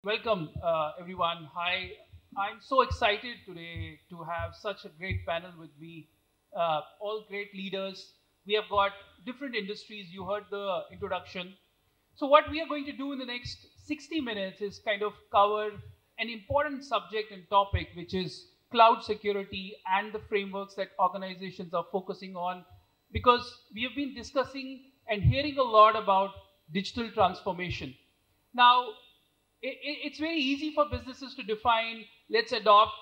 Welcome, everyone. Hi, I'm so excited today to have such a great panel with me. All great leaders. We have got different industries. You heard the introduction. So, what we are going to do in the next 60 minutes is kind of cover an important subject and topic, which is cloud security and the frameworks that organizations are focusing on. Because we have been discussing and hearing a lot about digital transformation. Now, it's very easy for businesses to define, let's adopt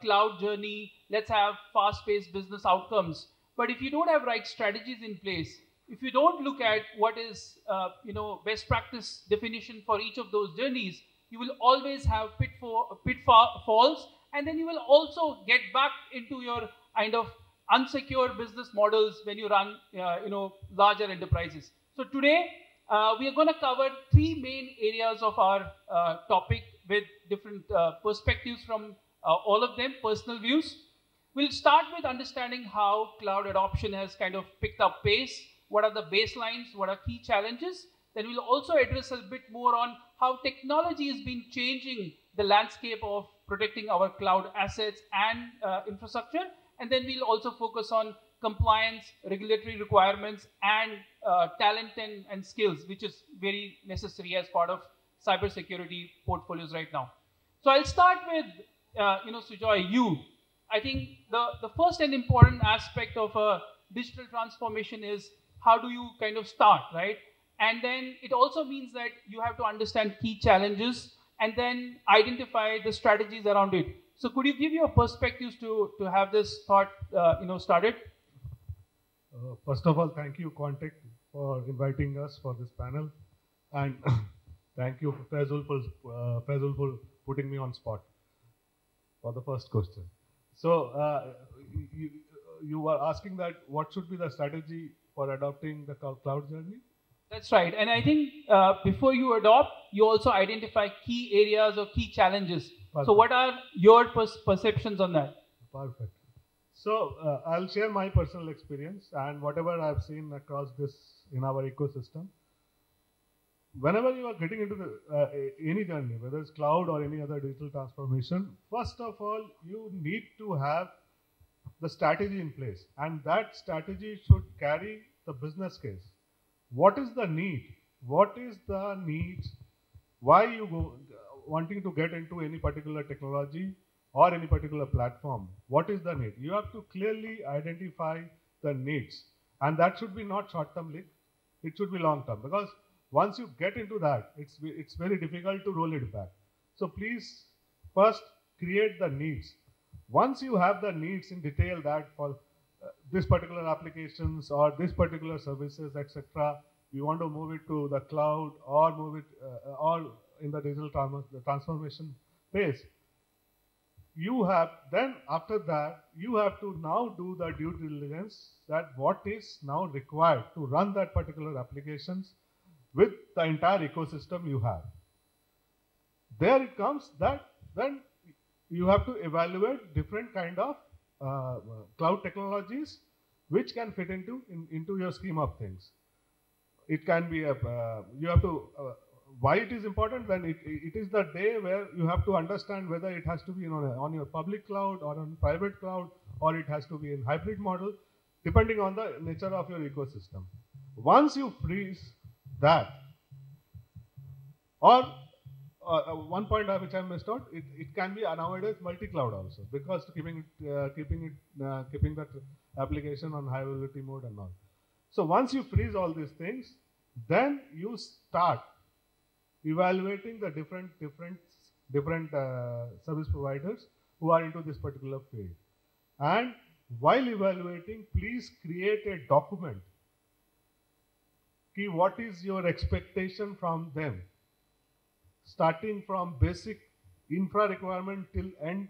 cloud journey, let's have fast-paced business outcomes. But if you don't have right strategies in place, if you don't look at what is best practice definition for each of those journeys, you will always have pitfalls, and then you will also get back into your kind of unsecure business models when you run larger enterprises. So today we are going to cover three main areas of our topic with different perspectives from all of them, personal views. We'll start with understanding how cloud adoption has kind of picked up pace, what are the baselines, what are key challenges. Then we'll also address a bit more on how technology has been changing the landscape of protecting our cloud assets and infrastructure. And then we'll also focus on compliance, regulatory requirements, and talent and skills, which is very necessary as part of cybersecurity portfolios right now. So I'll start with, Sujoy, you. I think the first and important aspect of a digital transformation is how do you kind of start, right? And then it also means that you have to understand key challenges and then identify the strategies around it. So could you give your perspectives to have this thought, started? First of all, thank you, Contact, for inviting us for this panel, and thank you, Faisal, for putting me on spot for the first question. So, you, you were asking that what should be the strategy for adopting the cloud journey? That's right. And I think before you adopt, you also identify key areas or key challenges. Perfect. So what are your perceptions on that? Perfect. So I'll share my personal experience and whatever I've seen across this in our ecosystem. Whenever you are getting into any journey, whether it's cloud or any other digital transformation, first of all, you need to have the strategy in place, and that strategy should carry the business case. What is the need? What is the needs? Why you wanting to get into any particular technology or any particular platform? What is the need? You have to clearly identify the needs, and that should be not short-term link. It should be long-term, because once you get into that, it's very difficult to roll it back. So please first create the needs. Once you have the needs in detail, that for this particular applications or this particular services, etc., you want to move it to the cloud or move it or in the digital transformation phase, you have then after that you have to now do the due diligence that what is now required to run that particular applications with the entire ecosystem you have. There it comes that then you have to evaluate different kind of cloud technologies which can fit into your scheme of things. It can be a you have to why it is important, then it is the day where you have to understand whether it has to be on your public cloud or on private cloud, or it has to be in hybrid model, depending on the nature of your ecosystem. Once you freeze that, or one point which I missed out, it can be nowadays multi-cloud also, because keeping that application on high availability mode and all. So once you freeze all these things, then you start evaluating the different service providers who are into this particular field. And while evaluating, please create a document. Key, what is your expectation from them? Starting from basic infra requirement till end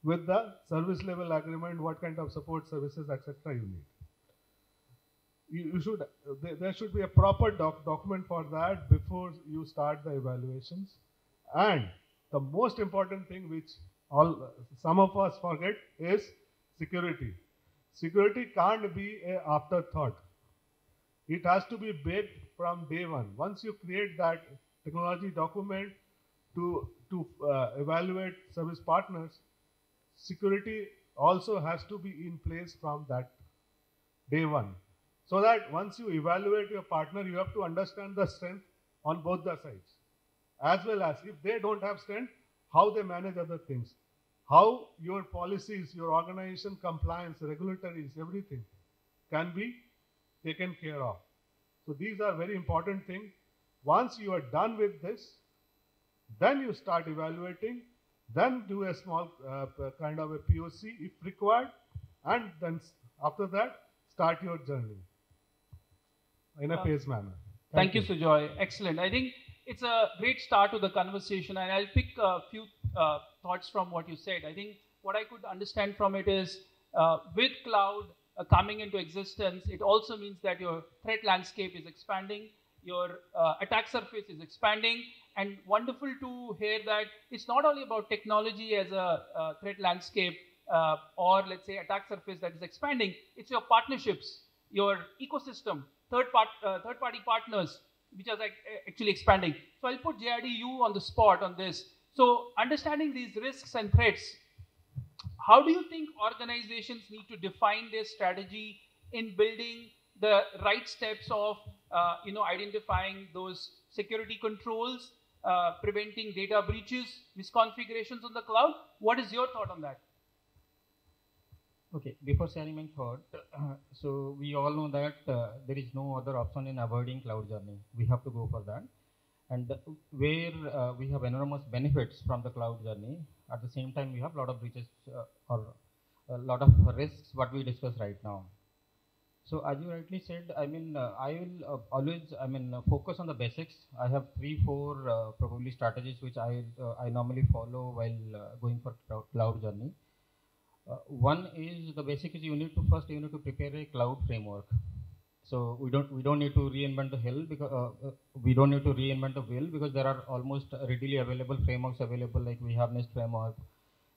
with the service level agreement, what kind of support services, etc. you need. There should be a proper document for that before you start the evaluations. And the most important thing which some of us forget is security. Security can't be an afterthought. It has to be baked from day one. Once you create that technology document to evaluate service partners, security also has to be in place from that day one. So that once you evaluate your partner, you have to understand the strength on both the sides. As well as if they don't have strength, how they manage other things. How your policies, your organization compliance, regulatories, everything can be taken care of. So these are very important things. Once you are done with this, then you start evaluating, then do a small kind of a POC if required, and then after that, start your journey in a phased manner. Thank you, Sujoy. Excellent. I think it's a great start to the conversation, and I'll pick a few thoughts from what you said. I think what I could understand from it is with cloud coming into existence, it also means that your threat landscape is expanding, your attack surface is expanding, and wonderful to hear that it's not only about technology as a threat landscape or let's say attack surface that is expanding, it's your partnerships, your ecosystem, third-party partners, which are actually expanding. So I'll put JRD you on the spot on this. So understanding these risks and threats, how do you think organizations need to define their strategy in building the right steps of identifying those security controls, preventing data breaches, misconfigurations on the cloud? What is your thought on that? Okay, before sharing my thought, so we all know that there is no other option in avoiding cloud journey. We have to go for that. And where we have enormous benefits from the cloud journey, at the same time we have a lot of breaches or a lot of risks, what we discussed right now. So as you rightly said, I will always, focus on the basics. I have 3-4 probably strategies which I normally follow while going for cloud journey. One is the basic is you need to prepare a cloud framework. So we don't need to reinvent the wheel because there are almost readily available frameworks available, like we have NIST framework.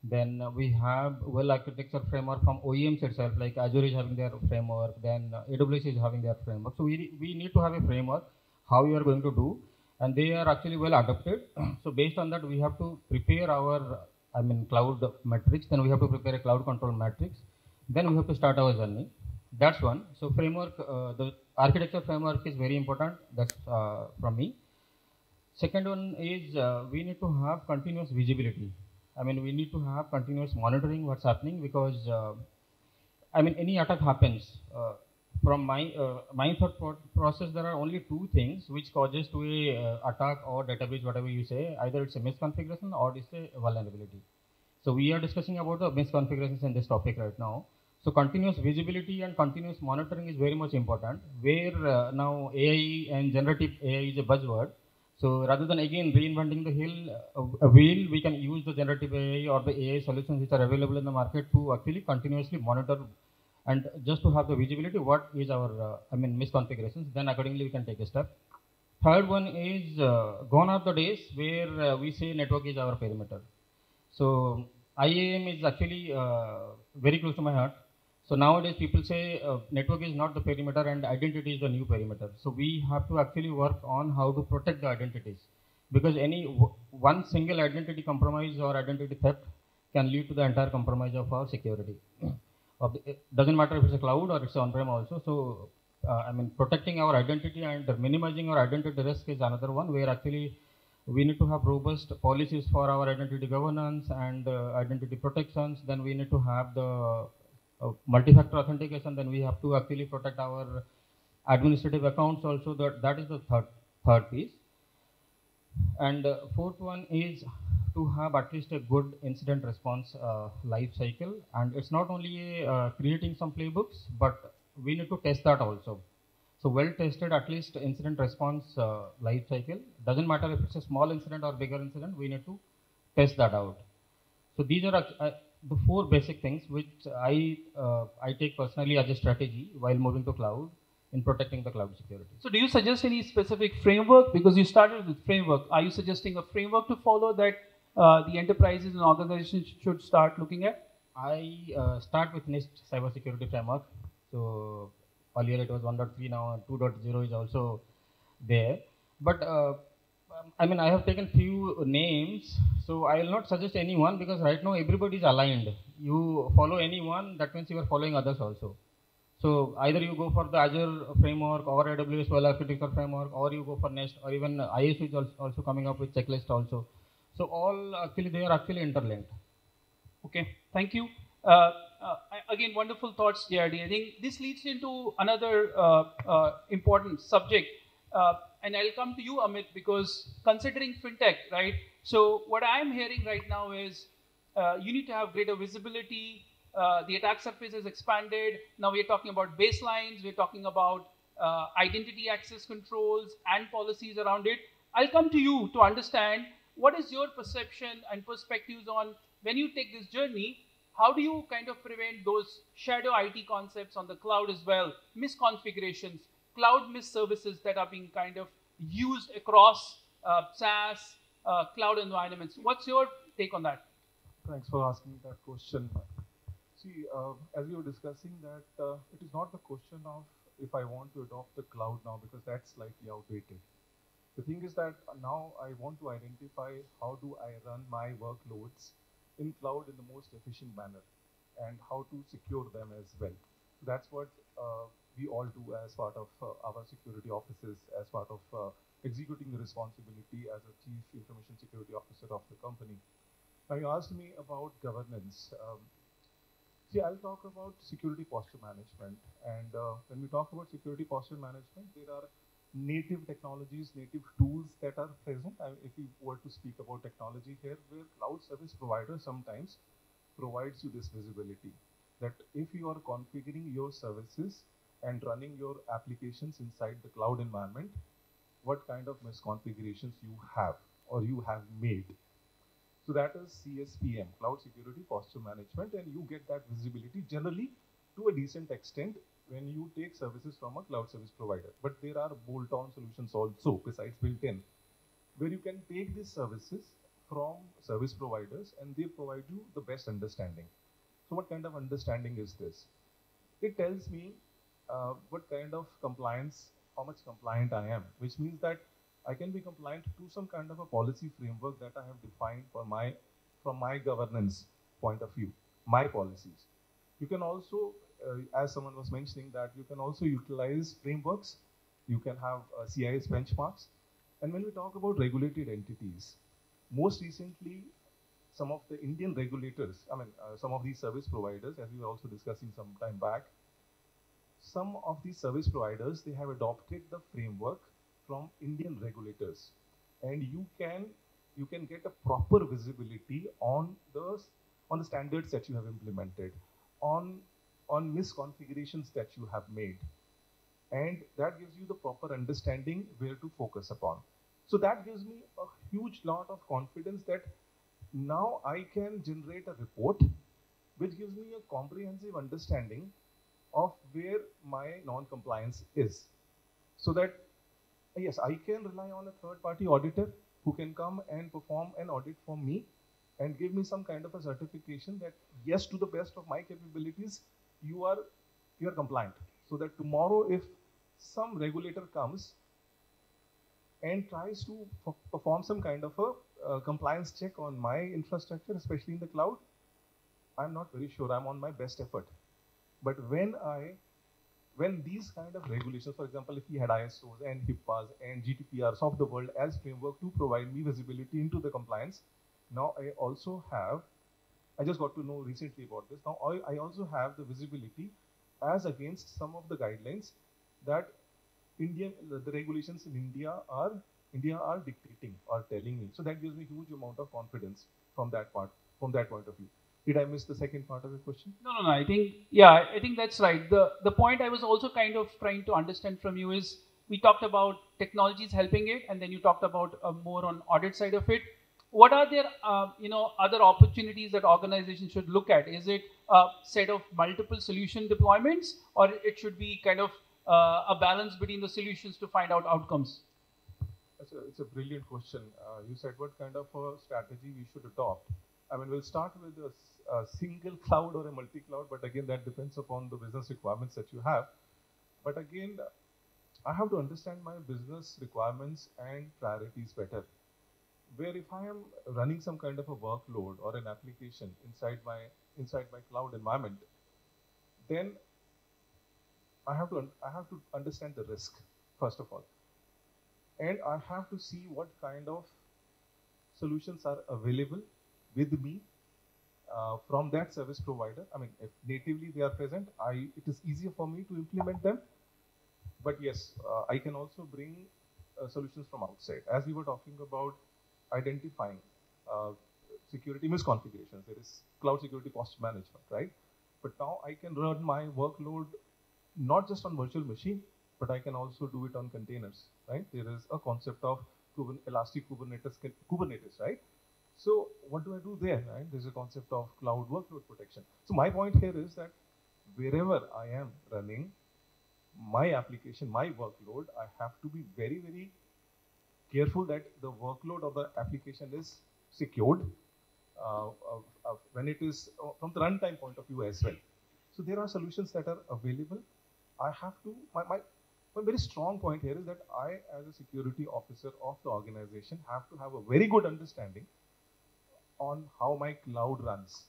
Then we have well architecture framework from OEMs itself, like Azure is having their framework, then AWS is having their framework. So we need to have a framework how we are going to do, and they are actually well adopted. So based on that, we have to prepare our cloud metrics, then we have to prepare a cloud control matrix, then we have to start our journey. That's one. So framework, the architecture framework is very important. That's from me. Second one is we need to have continuous visibility. We need to have continuous monitoring what's happening, because any attack happens. From my thought process, there are only two things which causes to a attack or database, whatever you say. Either it's a misconfiguration or it's a vulnerability. So we are discussing about the misconfigurations in this topic right now. So continuous visibility and continuous monitoring is very much important, where now AI and generative AI is a buzzword. So rather than again reinventing the wheel, we can use the generative AI or the AI solutions which are available in the market to actually continuously monitor and just to have the visibility what is our misconfigurations. Then accordingly we can take a step. Third one is gone are the days where we say network is our perimeter. So IAM is actually very close to my heart. So nowadays people say network is not the perimeter and identity is the new perimeter. So we have to actually work on how to protect the identities, because any one single identity compromise or identity theft can lead to the entire compromise of our security. It doesn't matter if it's a cloud or it's on-prem also. So protecting our identity and minimizing our identity risk is another one, where actually we need to have robust policies for our identity governance and identity protections. Then we need to have the multi-factor authentication. Then we have to actually protect our administrative accounts also. That is the third piece. And fourth one is to have at least a good incident response life cycle. And it's not only creating some playbooks, but we need to test that also. So well tested at least incident response life cycle. Doesn't matter if it's a small incident or bigger incident, we need to test that out. So these are the 4 basic things which I take personally as a strategy while moving to cloud in protecting the cloud security. So do you suggest any specific framework? Because you started with framework. Are you suggesting a framework to follow that the enterprises and organizations should start looking at? I start with NIST cybersecurity framework. So earlier it was 1.3, now 2.0 is also there. But I mean, I have taken few names, so I will not suggest anyone because right now everybody is aligned. You follow anyone, that means you are following others also. So either you go for the Azure framework or AWS well architecture framework, or you go for Nest, or even ISU is also coming up with checklist also. So all actually they are actually interlinked. Okay, thank you. Again, wonderful thoughts, JRD. I think this leads into another important subject. And I'll come to you, Amit, because considering fintech, right? So what I'm hearing right now is you need to have greater visibility. The attack surface is expanded. Now we're talking about baselines. We're talking about identity access controls and policies around it. I'll come to you to understand what is your perception and perspectives on when you take this journey, how do you kind of prevent those shadow IT concepts on the cloud as well, misconfigurations, cloud mis-services that are being kind of used across SaaS, cloud environments? What's your take on that? Thanks for asking that question. See, as we were discussing that it is not the question of if I want to adopt the cloud now, because that's slightly outdated. The thing is that now I want to identify how do I run my workloads in cloud in the most efficient manner and how to secure them as well. That's what we all do as part of our security offices, as part of executing the responsibility as a chief information security officer of the company. Now you asked me about governance. See, I'll talk about security posture management. And when we talk about security posture management, there are native technologies, native tools that are present. If we were to speak about technology here, where cloud service provider sometimes provides you this visibility, that if you are configuring your services and running your applications inside the cloud environment, what kind of misconfigurations you have or you have made. So that is CSPM, Cloud Security Posture Management, and you get that visibility generally to a decent extent when you take services from a cloud service provider. But there are bolt-on solutions also besides built-in, where you can take these services from service providers and they provide you the best understanding. So what kind of understanding is this? It tells me what kind of compliance, how much compliant I am, which means that I can be compliant to some kind of a policy framework that I have defined for from my governance point of view, my policies. You can also, as someone was mentioning, that you can also utilize frameworks. You can have CIS benchmarks. And when we talk about regulated entities, most recently, some of the Indian regulators, some of these service providers, as we were also discussing some time back, some of these service providers, they have adopted the framework from Indian regulators, and you can get a proper visibility on the standards that you have implemented, on misconfigurations that you have made, and that gives you the proper understanding where to focus upon. So that gives me a huge lot of confidence that now I can generate a report which gives me a comprehensive understanding of where my non-compliance is, so that yes, I can rely on a third-party auditor who can come and perform an audit for me and give me some kind of a certification that yes, to the best of my capabilities, you are compliant. So that tomorrow, if some regulator comes and tries to perform some kind of a compliance check on my infrastructure, especially in the cloud, I'm not very sure I'm on my best effort. But when these kind of regulations, for example, if we had ISOs and HIPAAs and GDPRs of the world as framework to provide me visibility into the compliance, now I also have, I just got to know recently about this, now I also have the visibility as against some of the guidelines that the regulations in India are dictating or telling me. So that gives me a huge amount of confidence from that point of view. Did I miss the second part of the question? No. I think that's right. The point I was also kind of trying to understand from you is we talked about technologies helping it, and then you talked about more on audit side of it. What are there, other opportunities that organizations should look at? Is it a set of multiple solution deployments, or it should be kind of a balance between the solutions to find out outcomes? It's a brilliant question. You said what kind of a strategy we should adopt. We'll start with a single cloud or a multi-cloud, but again, that depends upon the business requirements that you have. But again, I have to understand my business requirements and priorities better. Where if I am running some kind of a workload or an application inside my cloud environment, then I have to understand the risk first of all, and I have to see what kind of solutions are available with me from that service provider. I mean, if natively they are present, it is easier for me to implement them. But yes, I can also bring solutions from outside. As we were talking about identifying uh, security misconfigurations, there is cloud security posture management, right? But now I can run my workload not just on virtual machine, but I can also do it on containers, right? There is a concept of elastic Kubernetes, right? So what do I do there, right? There's a concept of cloud workload protection. So my point here is that wherever I am running my application, my workload, I have to be very, very careful that the workload of the application is secured when it is from the runtime point of view as well. So there are solutions that are available. I have to, my very strong point here is that I, as a security officer of the organization, have to have a very good understanding on how my cloud runs,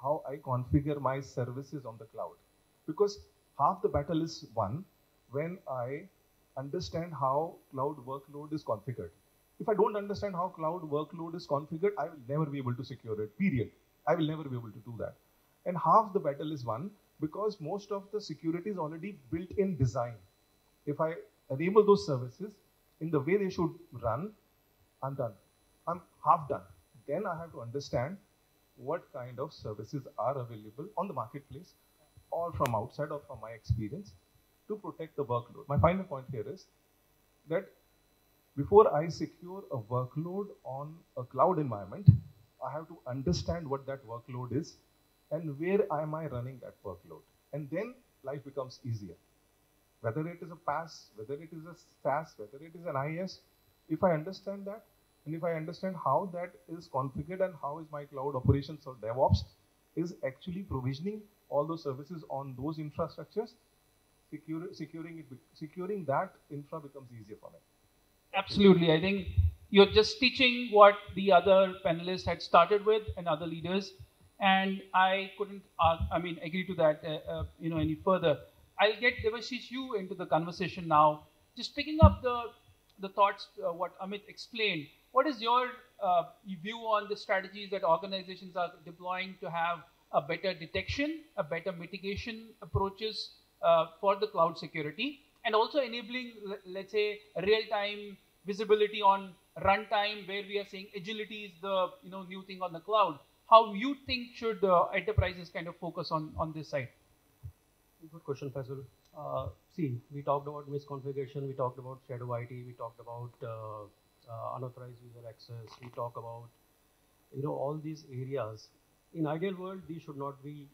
how I configure my services on the cloud. Because half the battle is won when I understand how cloud workload is configured. If I don't understand how cloud workload is configured, I will never be able to secure it, period. I will never be able to do that. And half the battle is won because most of the security is already built in design. If I enable those services in the way they should run, I'm done. I'm half done. Then I have to understand what kind of services are available on the marketplace or from outside or from my experience to protect the workload. My final point here is that before I secure a workload on a cloud environment, I have to understand what that workload is and where am I running that workload. And then life becomes easier. Whether it is a PaaS, whether it is a SaaS, whether it is an IaaS, if I understand that, and if I understand how that is configured and how is my cloud operations or DevOps is actually provisioning all those services on those infrastructures, securing that infra becomes easier for me. Absolutely. I think you're just teaching what the other panelists had started with and other leaders. And I couldn't, agree to that, any further. I'll get Devashish you into the conversation now. Just picking up the thoughts, what Amit explained. What is your view on the strategies that organizations are deploying to have a better detection, a better mitigation approaches for the cloud security, and also enabling, let's say, real-time visibility on runtime, where we are saying agility is the new thing on the cloud. How you think should enterprises kind of focus on this side? Good question, Faisal. See, we talked about misconfiguration, we talked about shadow IT, we talked about unauthorized user access, we talk about all these areas. In ideal world, these should not be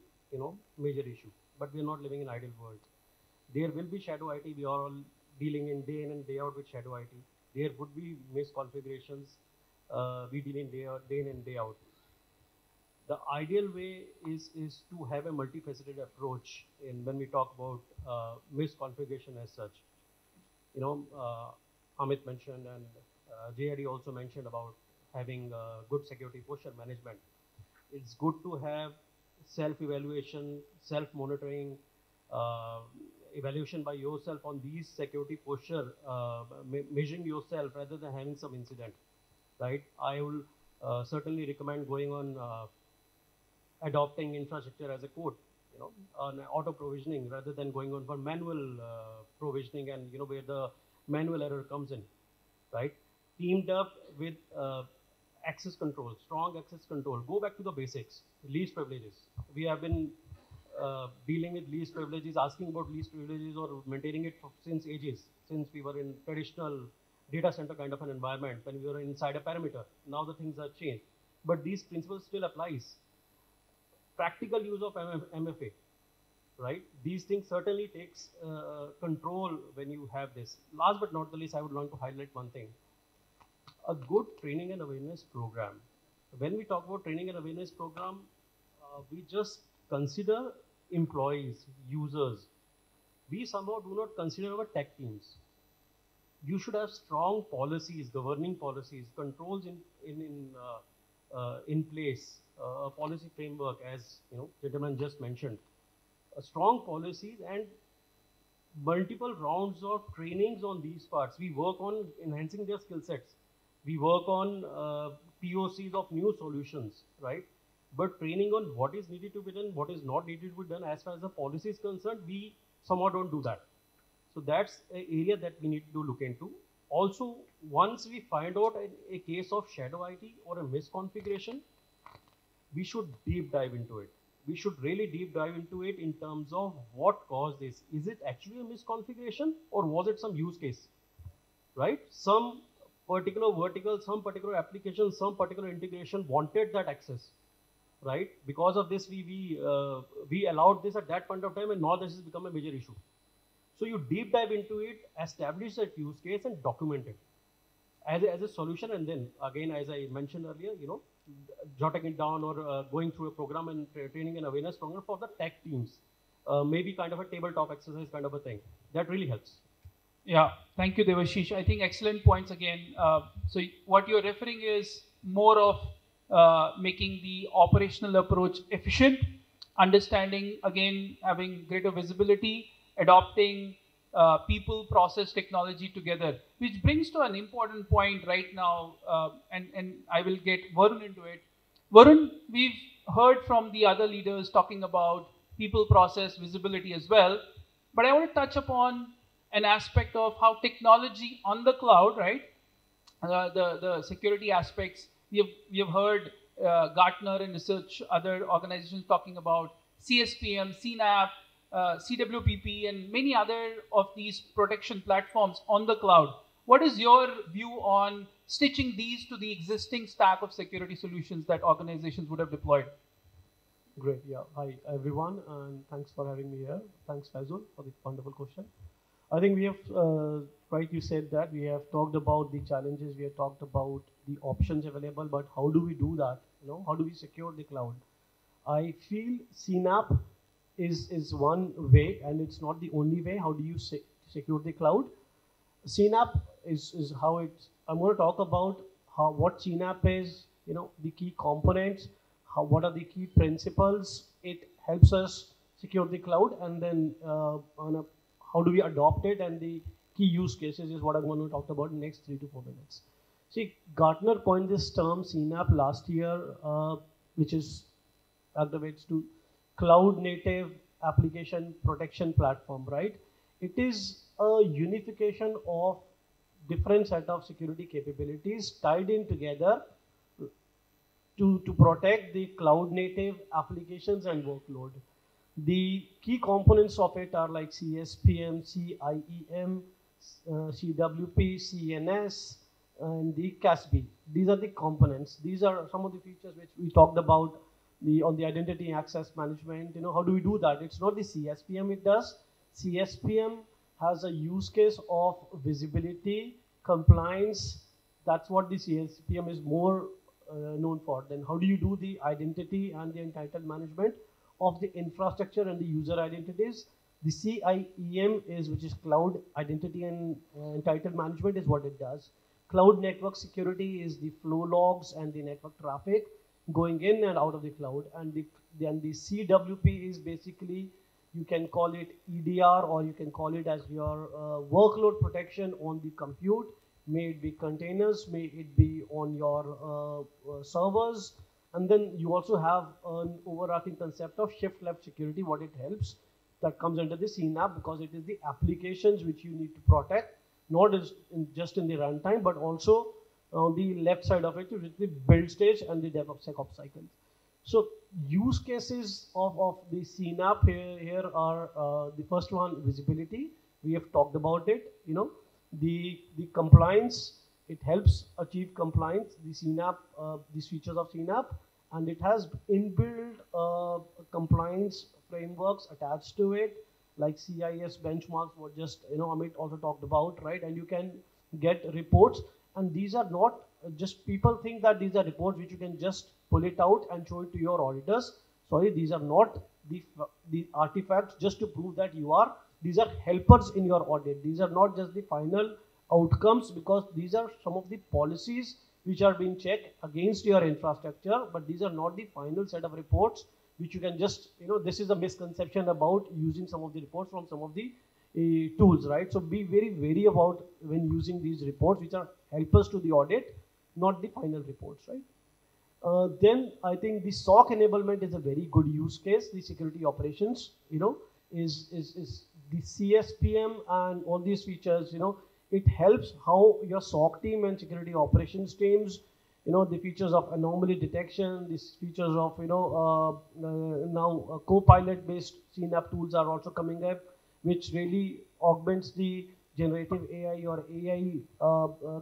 major issue, but we are not living in ideal world. There will be shadow IT. We are all dealing in day in and day out with shadow IT. There would be misconfigurations. We deal in day in and day out. The ideal way is to have a multifaceted approach when we talk about misconfiguration as such. Amit mentioned and JID also mentioned about having good security posture management. It's good to have self-evaluation, self-monitoring, evaluation by yourself on these security posture, measuring yourself rather than having some incident, right? I will certainly recommend going on adopting infrastructure as a code, on auto provisioning rather than going on for manual provisioning and where the manual error comes in, right? Teamed up with access control, strong access control. Go back to the basics, least privileges. We have been dealing with least privileges, asking about least privileges or maintaining it since ages, since we were in traditional data center kind of an environment when we were inside a perimeter. Now the things have changed, but these principles still applies. Practical use of MFA, right? These things certainly takes control when you have this. Last but not the least, I would want to highlight one thing. A good training and awareness program. When we talk about training and awareness program, we just consider employees, users. We somehow do not consider our tech teams. you should have strong policies, governing policies, controls in place, a policy framework, as gentleman just mentioned, strong policies and multiple rounds of trainings on these parts. We work on enhancing their skill sets. We work on POCs of new solutions, right? But training on what is needed to be done, what is not needed to be done, as far as the policy is concerned, we somehow don't do that. So that's an area that we need to look into. Also, once we find out a case of shadow IT or a misconfiguration, we should deep dive into it. We should really deep dive into it in terms of what caused this. Is it actually a misconfiguration or was it some use case, right? Some particular vertical, some particular application, some particular integration wanted that access, right? Because of this, we allowed this at that point of time, and now this has become a major issue. So you deep dive into it, establish that use case, and document it as a solution. And then again, as I mentioned earlier, jotting it down or going through a program and training and awareness program for the tech teams, maybe kind of a tabletop exercise kind of a thing. That really helps. Yeah, thank you, Devashish. I think excellent points again. So what you're referring is more of making the operational approach efficient, understanding, again, having greater visibility, adopting people, process, technology together, which brings to an important point right now, and I will get Varun into it. Varun, we've heard from the other leaders talking about people, process, visibility as well, but I want to touch upon an aspect of how technology on the cloud, right? The security aspects. We have heard Gartner and research, other organizations talking about CSPM, CNAP, CWPP, and many other of these protection platforms on the cloud. What is your view on stitching these to the existing stack of security solutions that organizations would have deployed? Great. Yeah. Hi, everyone, and thanks for having me here. Thanks, Faisal, for the wonderful question. I think we have, right, you said that we have talked about the challenges, we have talked about the options available, but how do we do that? How do we secure the cloud? I feel CNAP is one way, and it's not the only way. How do you secure the cloud? CNAP is how it's. I'm going to talk about what CNAP is, the key components, what are the key principles. It helps us secure the cloud, and then how do we adopt it, and the key use cases is what I'm going to talk about in the next 3 to 4 minutes. See, Gartner coined this term CNAP last year, which is activates to Cloud Native Application Protection Platform, right? It is a unification of different set of security capabilities tied in together to protect the cloud native applications and workload. The key components of it are like CSPM, CIEM, CWP, CNS, and the CASB. These are the components. These are some of the features which we talked about on the identity access management. How do we do that? It's not the CSPM it does. CSPM has a use case of visibility, compliance. That's what the CSPM is more known for. Then how do you do the identity and the entitled management of the infrastructure and the user identities? The CIEM which is Cloud Identity and Entitled Management, is what it does. Cloud Network Security is the flow logs and the network traffic going in and out of the cloud. And then the CWP is basically, you can call it EDR, or you can call it as your workload protection on the compute. May it be containers, may it be on your servers. And then you also have an overarching concept of shift left security, what it helps. That comes under the CNAP, because it is the applications which you need to protect, not just in the runtime, but also on the left side of it, which is the build stage and the DevSecOps cycle. So use cases of the CNAP here are the first one, visibility. We have talked about it. The compliance, it helps achieve compliance. The CNAP, these features of CNAP, and it has inbuilt compliance frameworks attached to it, like CIS benchmarks, what just Amit also talked about, right? And you can get reports, and these are not just, people think that these are reports which you can just pull it out and show it to your auditors. Sorry, these are not the artifacts just to prove that you are. These are helpers in your audit. These are not just the final outcomes, because these are some of the policies which are being checked against your infrastructure, but these are not the final set of reports which you can just, this is a misconception about using some of the reports from some of the tools, right? So be very wary about when using these reports, which are helpers to the audit, not the final reports, right? Then I think the SOC enablement is a very good use case. The security operations, is the CSPM and all these features, it helps how your SOC team and security operations teams, the features of anomaly detection, these features of, now co-pilot based CNAP tools are also coming up, which really augments the generative AI or AI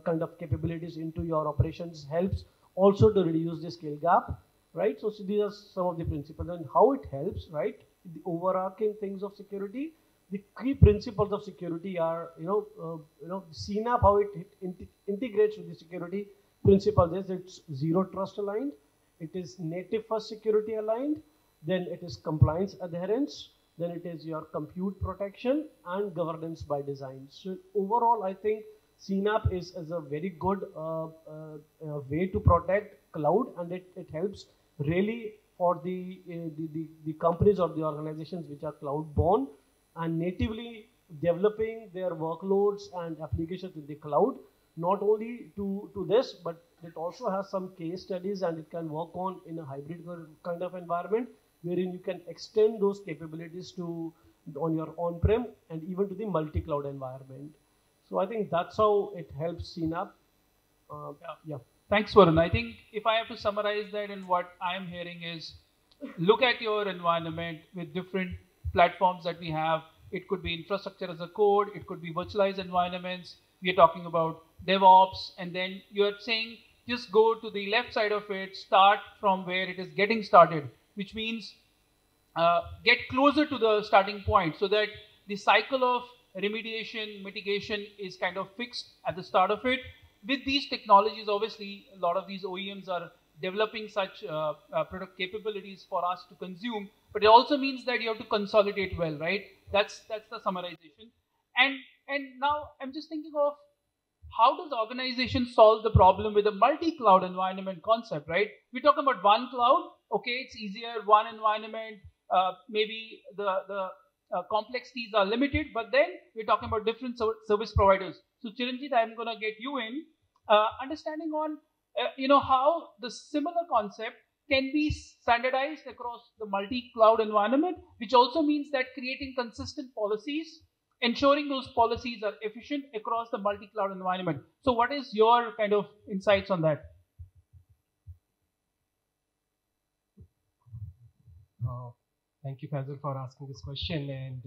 kind of capabilities into your operations, helps also to reduce the skill gap, right? So these are some of the principles and how it helps, right? The overarching things of security, the key principles of security are, CNAP, how it integrates with the security principles is it's zero trust aligned, it is native first security aligned, then it is compliance adherence, then it is your compute protection and governance by design. So overall, I think CNAP is a very good way to protect cloud, and it helps really for the companies or the organizations which are cloud born and natively developing their workloads and applications in the cloud. Not only to this, but it also has some case studies and it can work on in a hybrid kind of environment, wherein you can extend those capabilities to on your on-prem and even to the multi-cloud environment. So I think that's how it helps CNAP. Yeah. Thanks, Varun. I think if I have to summarize that, and what I'm hearing is, look at your environment with different platforms that we have. It could be infrastructure as a code. It could be virtualized environments. We are talking about DevOps. And then you're saying, just go to the left side of it, start from where it is getting started, which means get closer to the starting point so that the cycle of remediation, mitigation is kind of fixed at the start of it. With these technologies, obviously, a lot of these OEMs are developing such product capabilities for us to consume, but it also means that you have to consolidate well, right? That's the summarization. And now I'm just thinking of how does organization solve the problem with a multi-cloud environment concept, right? We're talking about one cloud, okay, it's easier, one environment, maybe the complexities are limited, but then we're talking about different service providers. So Chiranjit, I'm going to get you in, understanding on, how the similar concept can be standardized across the multi-cloud environment, which also means that creating consistent policies, ensuring those policies are efficient across the multi-cloud environment. So what is your kind of insights on that? Thank you, Fazal, for asking this question. And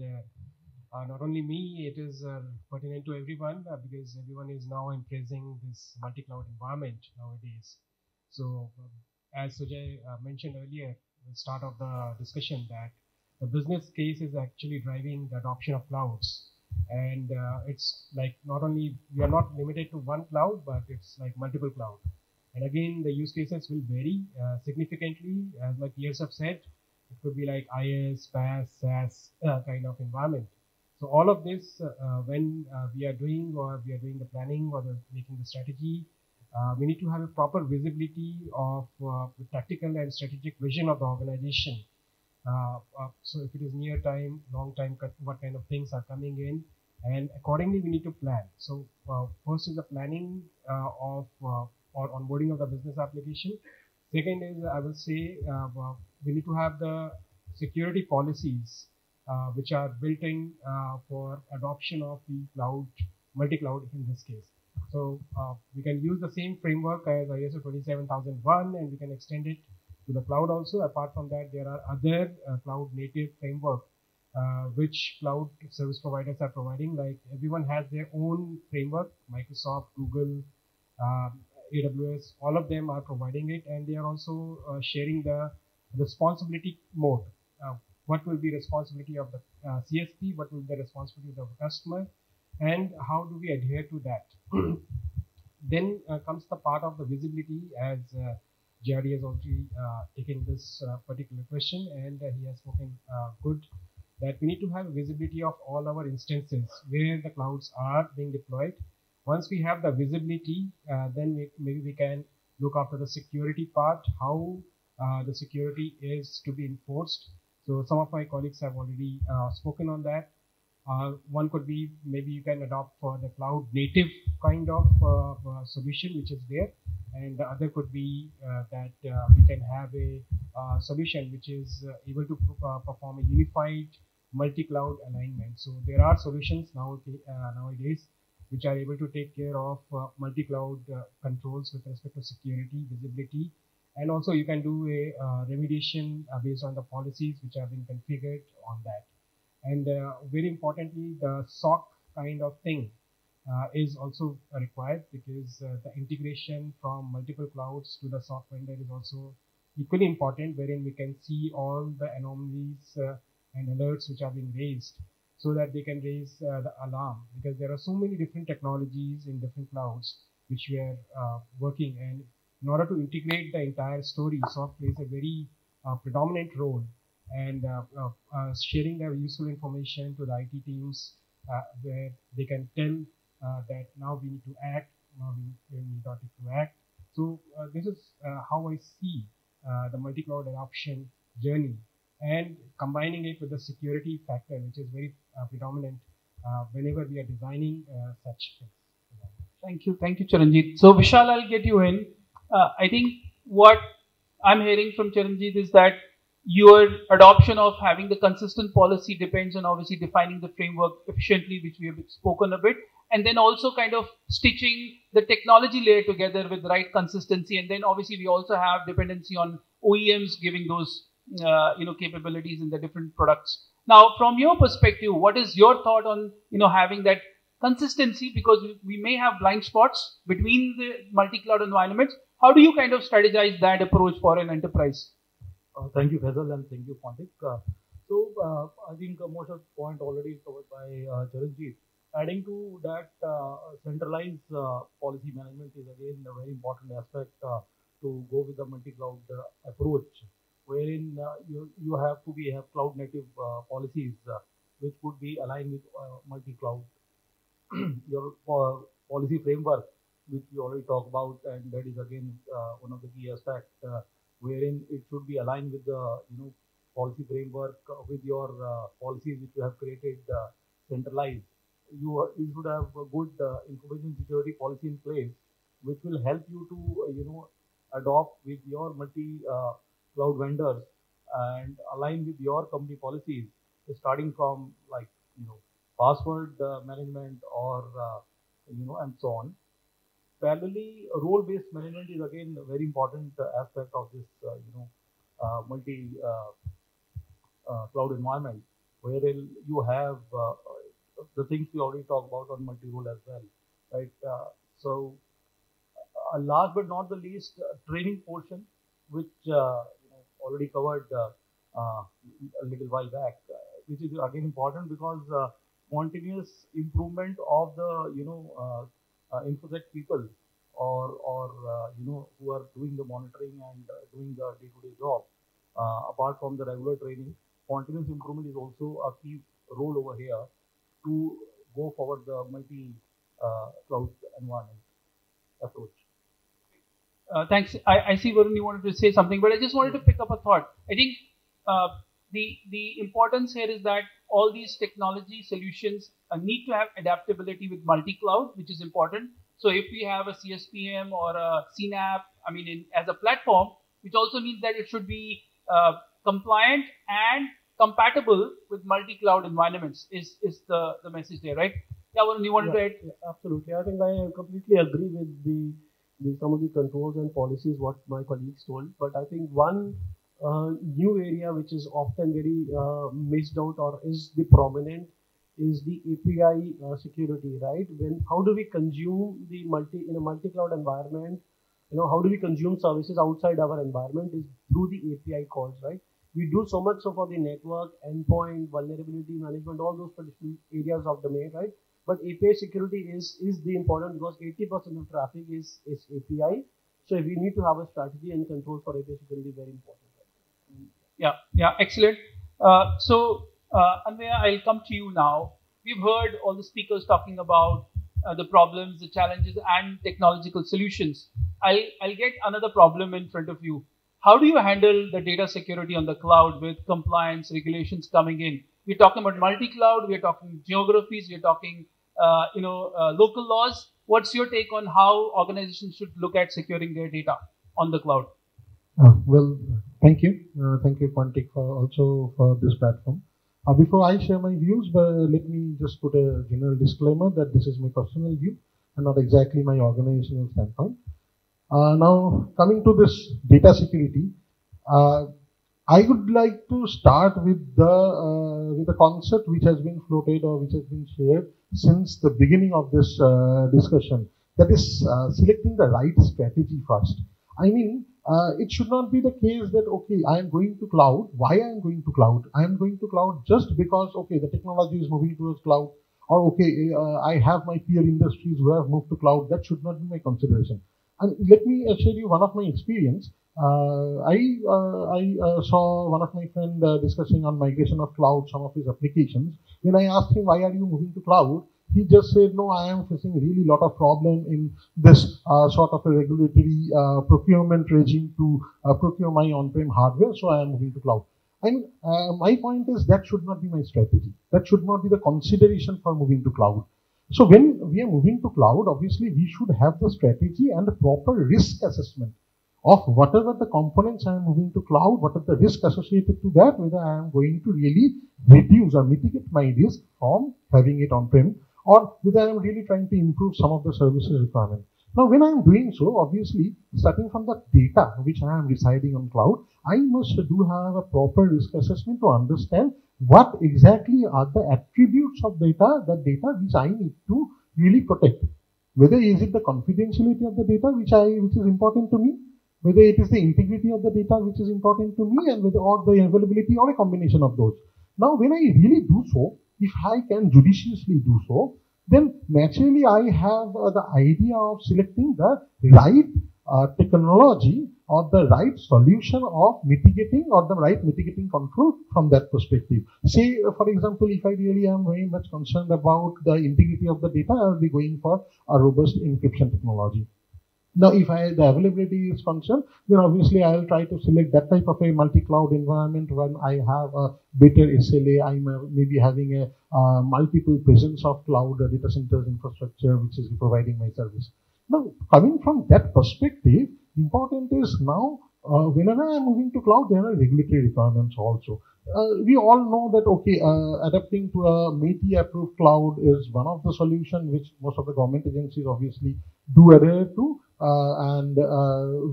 not only me, it is pertinent to everyone because everyone is now embracing this multi-cloud environment nowadays. So as Sujay mentioned earlier at the start of the discussion, that the business case is actually driving the adoption of clouds. And it's like not only, we are not limited to one cloud, but it's like multiple cloud. And again, the use cases will vary significantly, as my peers have said. It could be like IaaS, PaaS, SaaS kind of environment. So all of this, when we are doing the planning or making the strategy, we need to have a proper visibility of the tactical and strategic vision of the organization. So if it is near time, long time, what kind of things are coming in, and accordingly we need to plan. So first is the planning of or onboarding of the business application. Second is, I will say, we need to have the security policies which are built in for adoption of the cloud, multi-cloud in this case. So we can use the same framework as ISO 27001 and we can extend it to the cloud also. Apart from that, there are other cloud native framework which cloud service providers are providing. Like everyone has their own framework, Microsoft, Google, AWS, all of them are providing it, and they are also sharing the responsibility mode. What will be responsibility of the CSP? What will be the responsibility of the customer? And how do we adhere to that? Then comes the part of the visibility, as JRD has already taken this particular question, and he has spoken good, that we need to have visibility of all our instances where the clouds are being deployed, Once we have the visibility, then maybe we can look after the security part, how the security is to be enforced. So some of my colleagues have already spoken on that. One could be maybe you can adopt for the cloud native kind of solution which is there, and the other could be that we can have a solution which is able to perform a unified multi-cloud alignment. So there are solutions nowadays which are able to take care of multi-cloud controls with respect to security, visibility, and also you can do a remediation based on the policies which have been configured on that. And very importantly, the SOC kind of thing is also required, because the integration from multiple clouds to the SOC vendor is also equally important, wherein we can see all the anomalies and alerts which are being raised, so that they can raise the alarm, because there are so many different technologies in different clouds which we are working, and in order to integrate the entire story, SOC plays a very predominant role, and sharing their useful information to the IT teams where they can tell that now we need to act, now we need not to act. So this is how I see the multi-cloud adoption journey, and combining it with the security factor, which is very predominant whenever we are designing such things. Thank you, Charanjit. So Vishal, I'll get you in. I think what I'm hearing from Charanjit is that your adoption of having the consistent policy depends on obviously defining the framework efficiently, which we have spoken a bit, and then also kind of stitching the technology layer together with the right consistency. And then obviously we also have dependency on OEMs giving those capabilities in the different products. Now, from your perspective, what is your thought on having that consistency? Because we may have blind spots between the multi-cloud environments. How do you kind of strategize that approach for an enterprise? Thank you, Faisal, and thank you, Pontik. I think most of the point already covered by Charanjit. Adding to that, centralized policy management is again a very important aspect to go with the multi-cloud approach, wherein you have to have cloud native policies which would be aligned with multi-cloud. Your policy framework, which we already talked about, and that is again one of the key aspects, wherein it should be aligned with the policy framework with your policies which you have created centralized. You should have a good information security policy in place, which will help you to adopt with your multi cloud vendors and align with your company policies, starting from like password management or and so on. Parallelly, role-based management is again a very important aspect of this multi cloud environment, wherein you have the things we already talked about on multi-role as well, right? Last but not the least, training portion, which already covered a little while back, which is again important because continuous improvement of the InfoSec people or who are doing the monitoring and doing the day-to-day job, apart from the regular training, continuous improvement is also a key role over here to go forward the multi-cloud environment approach. Thanks. I see, Varun, you wanted to say something, but I just wanted to pick up a thought. I think the importance here is that all these technology solutions need to have adaptability with multi-cloud, which is important. So if we have a CSPM or a CNAP, as a platform, which also means that it should be compliant and compatible with multi-cloud environments is the message there, right? Yeah, Varun, you wanted to add? Yeah, absolutely. I think I completely agree with some of the controls and policies what my colleagues told. But I think one new area which is often very missed out or is the prominent is the API security, right? How do we consume in a multi-cloud environment? How do we consume services outside our environment is through the API calls, right? We do so much for the network, endpoint, vulnerability management, all those particular areas of domain, right? But API security is the important, because 80% of traffic is API. So we need to have a strategy and control for API security, very important. Yeah, excellent. Anvaya, I'll come to you now. We've heard all the speakers talking about the problems, the challenges, and technological solutions, I'll get another problem in front of you. How do you handle the data security on the cloud with compliance regulations coming in? We're talking about multi-cloud, we're talking geographies, we're talking local laws. What's your take on how organizations should look at securing their data on the cloud? Well, thank you. Thank you, Quantic, for this platform. Before I share my views, let me just put a general disclaimer that this is my personal view and not exactly my organizational standpoint. Now, coming to this data security, I would like to start with the concept which has been floated or which has been shared since the beginning of this discussion. That is selecting the right strategy first. I mean, it should not be the case that, okay, I am going to cloud. Why I am going to cloud? I am going to cloud just because, okay, the technology is moving towards cloud, or okay, I have my peer industries who have moved to cloud. That should not be my consideration. And let me share you one of my experience. I saw one of my friends discussing on migration of cloud, some of his applications. When I asked him, why are you moving to cloud? He just said, no, I am facing a really lot of problem in this sort of a regulatory procurement regime to procure my on-prem hardware, so I am moving to cloud. I mean, my point is that should not be my strategy. That should not be the consideration for moving to cloud. So when we are moving to cloud, obviously we should have the strategy and the proper risk assessment of whatever the components I am moving to cloud, what are the risks associated to that, whether I am going to really reduce or mitigate my risk from having it on-prem, or whether I am really trying to improve some of the services requirement. Now, when I am doing so, obviously, starting from the data which I am residing on cloud, I must do have a proper risk assessment to understand what exactly are the attributes of data, which I need to really protect. Whether is it the confidentiality of the data which is important to me, whether it is the integrity of the data which is important to me, and whether or the availability or a combination of those. Now, when I really do so, if I can judiciously do so, then naturally I have the idea of selecting the right technology or the right solution of mitigating or the right mitigating control from that perspective. Say, for example, if I really am very much concerned about the integrity of the data, I will be going for a robust encryption technology. Now, if the availability is concerned, then obviously I will try to select that type of a multi-cloud environment when I have a better SLA. I may be having a multiple presence of cloud data centers infrastructure, which is providing my service. Now, coming from that perspective, important is now, whenever I am moving to cloud, there are regulatory requirements also. We all know that, okay, adapting to a MeitY approved cloud is one of the solutions which most of the government agencies obviously do adhere to.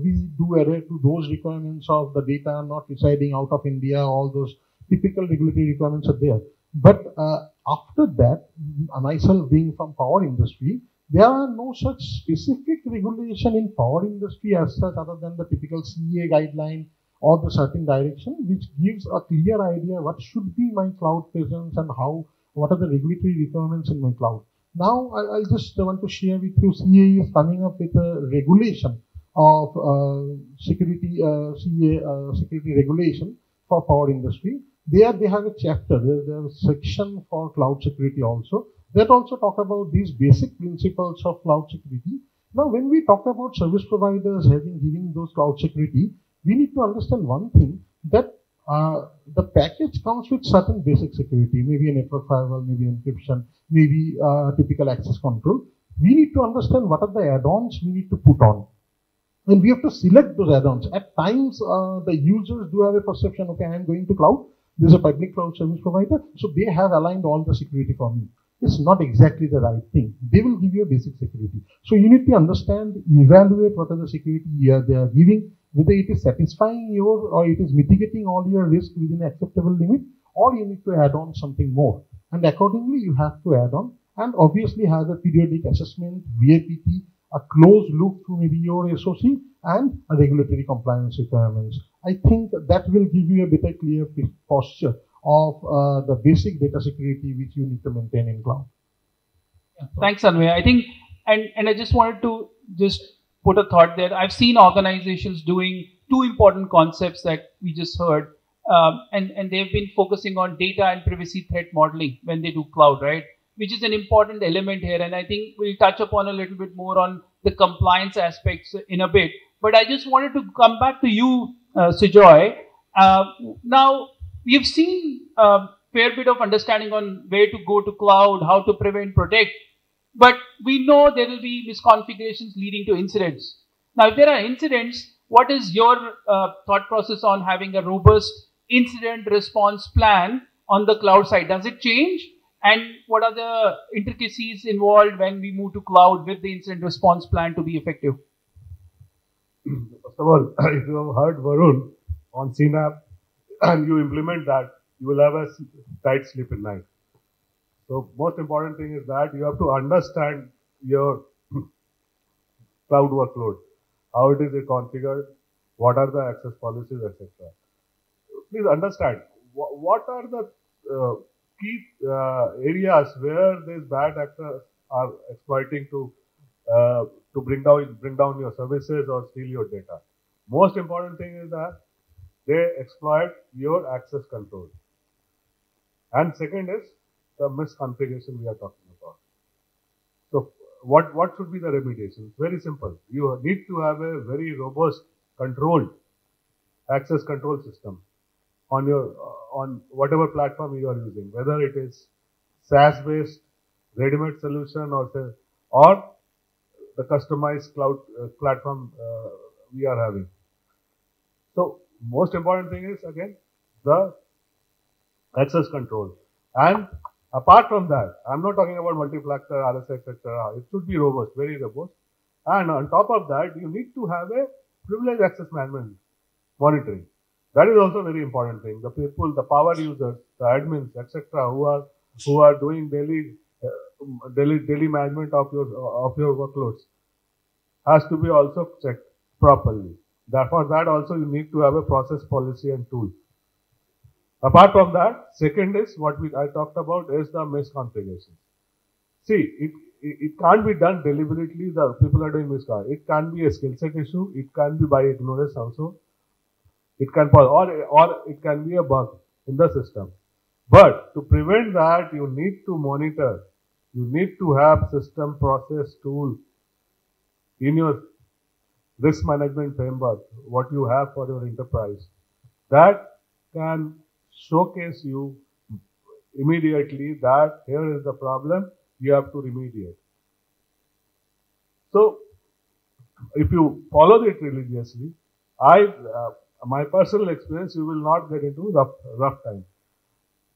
We do adhere to those requirements of the data not residing out of India. All those typical regulatory requirements are there. But after that, myself being from power industry, there are no such specific regulation in power industry as such, other than the typical CA guideline or the certain direction, which gives a clear idea what should be my cloud presence and what are the regulatory requirements in my cloud. Now, I just want to share with you, CA is coming up with a regulation of security regulation for power industry. There they have a chapter, there's a section for cloud security also. That also talk about these basic principles of cloud security. Now, when we talk about service providers giving those cloud security, we need to understand one thing, that the package comes with certain basic security, maybe a network firewall, maybe encryption, maybe typical access control. We need to understand what are the add-ons we need to put on. And we have to select those add-ons. At times, the users do have a perception, okay, I am going to cloud. There's a public cloud service provider, so they have aligned all the security for me. It's not exactly the right thing. They will give you a basic security. So you need to understand, evaluate what are the security they are giving, whether it is satisfying or it is mitigating all your risk within an acceptable limit, or you need to add on something more. And accordingly, you have to add on, and obviously have a periodic assessment, VAPT, a closed loop through maybe your SOC, and a regulatory compliance requirements. I think that will give you a better clear posture of the basic data security which you need to maintain in cloud. Yeah. Thanks, Anvay. I think, and I just wanted to just put a thought there. I've seen organizations doing two important concepts that we just heard, and they've been focusing on data and privacy threat modeling when they do cloud, right? which is an important element here. And I think we'll touch upon a little bit more on the compliance aspects in a bit. But I just wanted to come back to you, Sujoy. Now, we've seen a fair bit of understanding on where to go to cloud, how to prevent, protect. But we know there will be misconfigurations leading to incidents. Now, if there are incidents, what is your thought process on having a robust incident response plan on the cloud side? Does it change? And what are the intricacies involved when we move to cloud with the incident response plan to be effective? First of all, if you have heard Varun on CNAP and you implement that, you will have a tight sleep at night. So most important thing is that you have to understand your cloud workload, how it is configured, what are the access policies, etc. Please understand what are the key areas where these bad actors are exploiting to bring down your services or steal your data. Most important thing is that they exploit your access control. And second is the misconfiguration we are talking about. So what should be the remediation? Very simple. You need to have a very robust controlled access control system on your on whatever platform you are using, whether it is SaaS based ready-made solution or the customized cloud platform we are having. So most important thing is again the access control. And apart from that, I'm not talking about multi-factor, RSA, etc. It should be robust, very robust. And on top of that, you need to have a privileged access management monitoring. That is also a very important thing. The people, the power users, the admins, etc., who are doing daily management of your workloads has to be also checked properly. Therefore, that also you need to have a process, policy, and tool. Apart from that, second is what I talked about is the misconfiguration. See, it can't be done deliberately. The people are doing misconfiguration. It can be a skill set issue. It can be by ignorance also. It can or it can be a bug in the system. But to prevent that, you need to monitor. You need to have system, process, tool in your risk management framework, what you have for your enterprise. That can showcase you immediately that here is the problem, you have to remediate. So, if you follow it religiously, my personal experience, you will not get into rough time.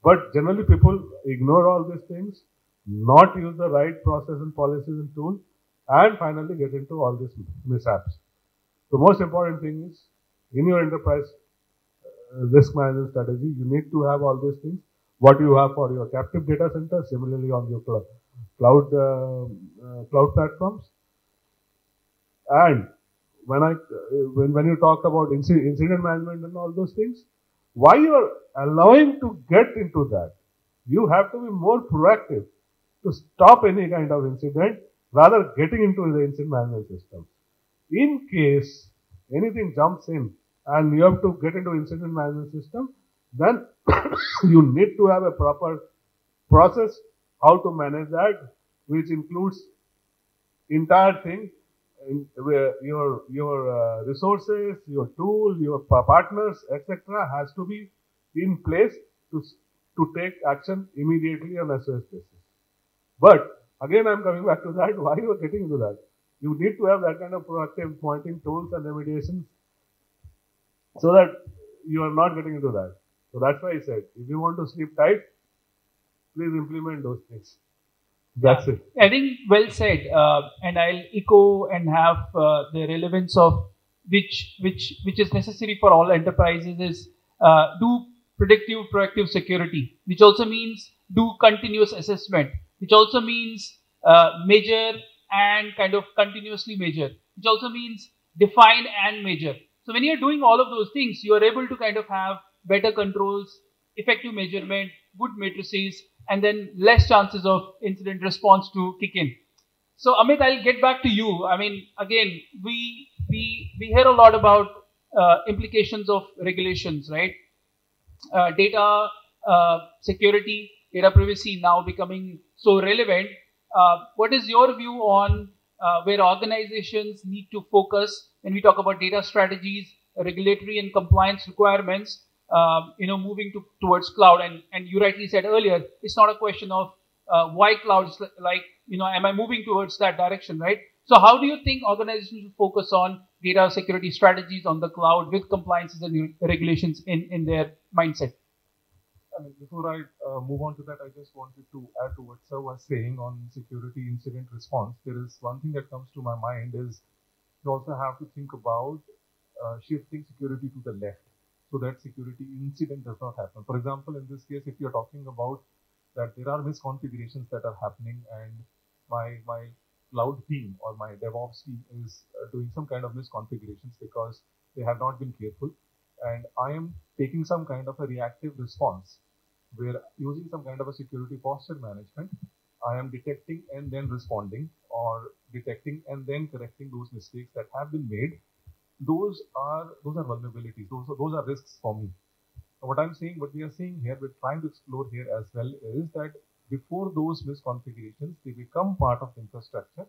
But generally, people ignore all these things, not use the right process and policies and tools, and finally get into all these mishaps. The most important thing is, in your enterprise risk management strategy, you need to have all these things. What you have for your captive data center, similarly on your cloud platforms. And when you talk about incident management and all those things, why you are allowing to get into that? You have to be more proactive to stop any kind of incident rather getting into the incident management system. In case anything jumps in and you have to get into incident management system, then you need to have a proper process how to manage that, which includes entire thing, your resources, your tool, your partners, etc. has to be in place to take action immediately on a SOS basis. But again, I'm coming back to that. Why you are getting into that? You need to have that kind of proactive monitoring tools and remediations so that you are not getting into that. So that's why I said, if you want to sleep tight, please implement those things. That's it. I think well said, and I'll echo and have the relevance of which is necessary for all enterprises is do predictive, proactive security, which also means do continuous assessment, which also means measure and kind of continuously measure, which also means define and measure. So when you're doing all of those things, you are able to kind of have better controls, effective measurement, good matrices, and then less chances of incident response to kick in. So Amit, I'll get back to you. I mean, again, we hear a lot about implications of regulations, right? Data security, data privacy now becoming so relevant, what is your view on where organizations need to focus when we talk about data strategies, regulatory and compliance requirements, moving towards cloud? And you rightly said earlier, it's not a question of why cloud, is like, am I moving towards that direction, right? So how do you think organizations should focus on data security strategies on the cloud with compliances and regulations in their mindset? I mean, before I move on to that, I just wanted to add to what Sir was saying on security incident response. There is one thing that comes to my mind is you also have to think about shifting security to the left so that security incident does not happen. For example, in this case, if you're talking about that there are misconfigurations that are happening and my cloud team or my DevOps team is doing some kind of misconfigurations because they have not been careful, and I am taking some kind of a reactive response where using some kind of a security posture management, I am detecting and then responding, or detecting and then correcting those mistakes that have been made. Those are vulnerabilities. Those are risks for me. What I'm saying, what we are saying here, we're trying to explore here as well, is that before those misconfigurations, they become part of infrastructure.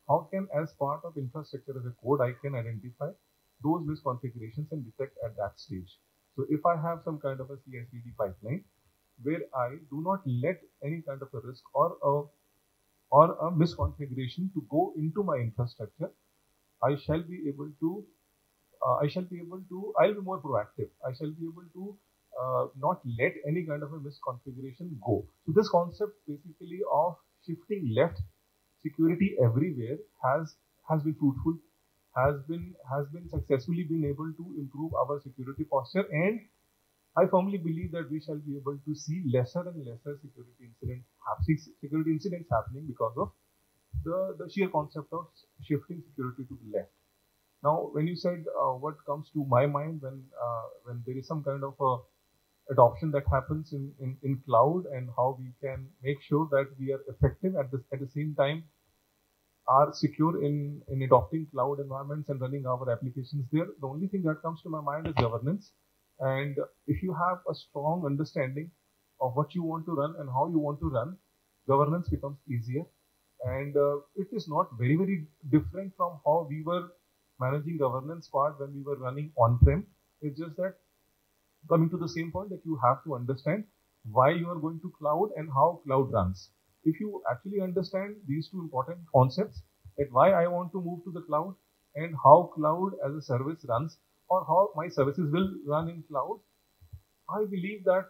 How can, as part of infrastructure as a code, I can identify those misconfigurations and detect at that stage? So if I have some kind of a CI/CD pipeline where I do not let any kind of a risk or a misconfiguration to go into my infrastructure, I shall be able to I'll be more proactive. I shall be able to not let any kind of a misconfiguration go. So this concept basically of shifting left, security everywhere, has been fruitful, has been successfully been able to improve our security posture, and I firmly believe that we shall be able to see lesser and lesser security incidents happening because of the sheer concept of shifting security to the left. Now, when you said what comes to my mind when there is some kind of a adoption that happens in cloud, and how we can make sure that we are effective at the same time are secure in adopting cloud environments and running our applications there, the only thing that comes to my mind is governance. And if you have a strong understanding of what you want to run and how you want to run, governance becomes easier. And it is not very, very different from how we were managing governance part when we were running on-prem. It's just that coming to the same point that you have to understand why you are going to cloud and how cloud runs. If you actually understand these two important concepts, that why I want to move to the cloud and how cloud as a service runs, or how my services will run in cloud, I believe that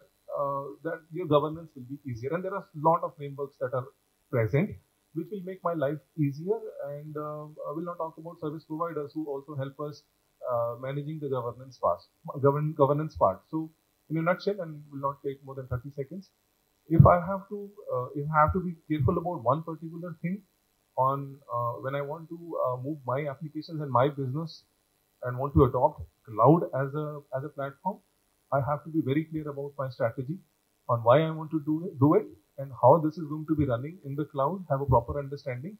that your governance will be easier. And there are a lot of frameworks that are present which will make my life easier. And I will not talk about service providers who also help us managing the governance part. So in a nutshell, and will not take more than 30 seconds, if I have to be careful about one particular thing on when I want to move my applications and my business and want to adopt cloud as a platform, I have to be very clear about my strategy on why I want to do it and how this is going to be running in the cloud, have a proper understanding,